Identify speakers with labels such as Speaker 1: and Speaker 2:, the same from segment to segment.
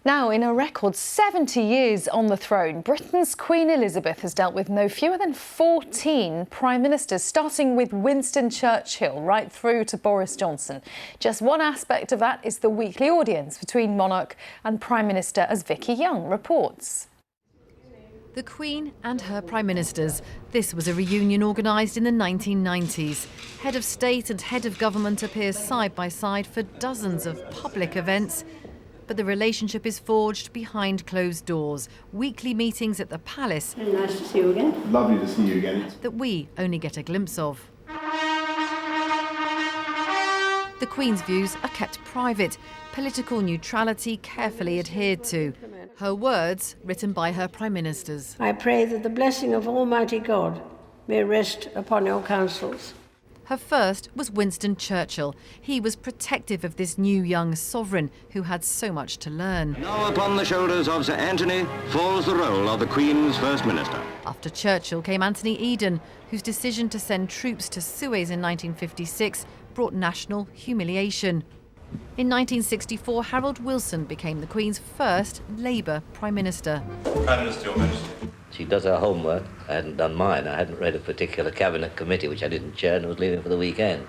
Speaker 1: Now, in a record 70 years on the throne, Britain's Queen Elizabeth has dealt with no fewer than 14 prime ministers, starting with Winston Churchill right through to Boris Johnson. Just one aspect of that is the weekly audience between monarch and prime minister, as Vicky Young reports.
Speaker 2: The Queen and her prime ministers. This was a reunion organised in the 1990s. Head of state and head of government appear side by side for dozens of public events. But the relationship is forged behind closed doors. Weekly meetings at the palace.
Speaker 3: Very nice to see you again.
Speaker 4: Lovely to see you again.
Speaker 2: That we only get a glimpse of. The Queen's views are kept private. Political neutrality carefully adhered to. Her words written by her prime ministers.
Speaker 3: I pray that the blessing of Almighty God may rest upon your councils.
Speaker 2: Her first was Winston Churchill. He was protective of this new young sovereign who had so much to learn.
Speaker 5: Now upon the shoulders of Sir Anthony falls the role of the Queen's First Minister.
Speaker 2: After Churchill came Anthony Eden, whose decision to send troops to Suez in 1956 brought national humiliation. In 1964, Harold Wilson became the Queen's first Labour Prime Minister.
Speaker 6: Prime Minister, Your Majesty.
Speaker 7: She does her homework. I hadn't done mine. I hadn't read a particular cabinet committee, which I didn't chair, and was leaving for the weekend.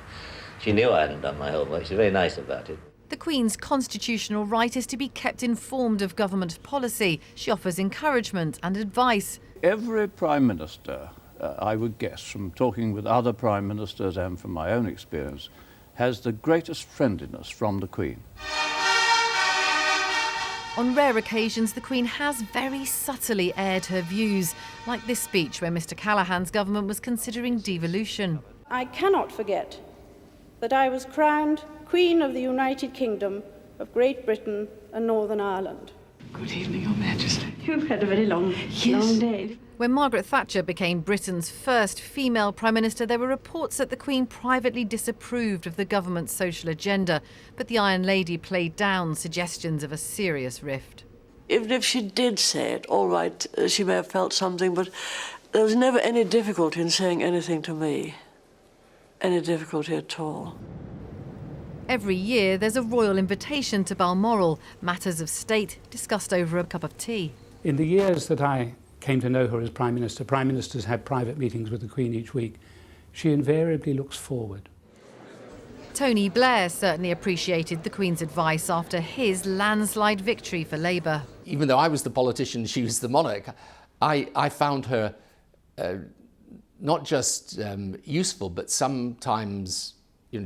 Speaker 7: She knew I hadn't done my homework. She's very nice about it.
Speaker 2: The Queen's constitutional right is to be kept informed of government policy. She offers encouragement and advice.
Speaker 8: Every Prime Minister, I would guess, from talking with other Prime Ministers and from my own experience, has the greatest friendliness from the Queen.
Speaker 2: On rare occasions, the Queen has very subtly aired her views, like this speech where Mr Callaghan's government was considering devolution.
Speaker 9: I cannot forget that I was crowned Queen of the United Kingdom of Great Britain and Northern Ireland.
Speaker 10: Good evening, Your Majesty.
Speaker 3: You've had a very long day.
Speaker 2: When Margaret Thatcher became Britain's first female Prime Minister, there were reports that the Queen privately disapproved of the government's social agenda, but the Iron Lady played down suggestions of a serious rift.
Speaker 10: Even if she did say it, all right, she may have felt something, but there was never any difficulty in saying anything to me. Any difficulty at all.
Speaker 2: Every year, there's a royal invitation to Balmoral, matters of state discussed over a cup of tea.
Speaker 11: In the years that I came to know her as Prime Minister, Prime Ministers had private meetings with the Queen each week. She invariably looks forward.
Speaker 2: Tony Blair certainly appreciated the Queen's advice after his landslide victory for Labour.
Speaker 12: Even though I was the politician, she was the monarch, I found her not just useful, but sometimes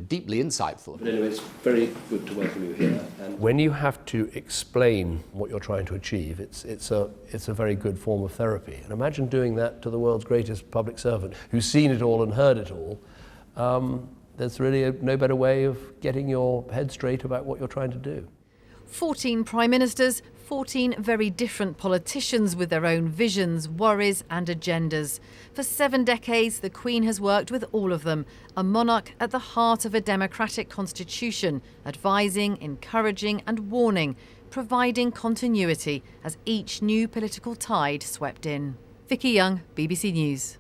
Speaker 12: deeply insightful.
Speaker 13: But anyway, it's very good to welcome you here. And when you have to explain what you're trying to achieve, it's a very good form of therapy. And imagine doing that to the world's greatest public servant, who's seen it all and heard it all. There's really no better way of getting your head straight about what you're trying to do.
Speaker 2: 14 prime ministers, 14 very different politicians with their own visions, worries and agendas. For 7 decades, the Queen has worked with all of them, a monarch at the heart of a democratic constitution, advising, encouraging and warning, providing continuity as each new political tide swept in. Vicky Young, BBC News.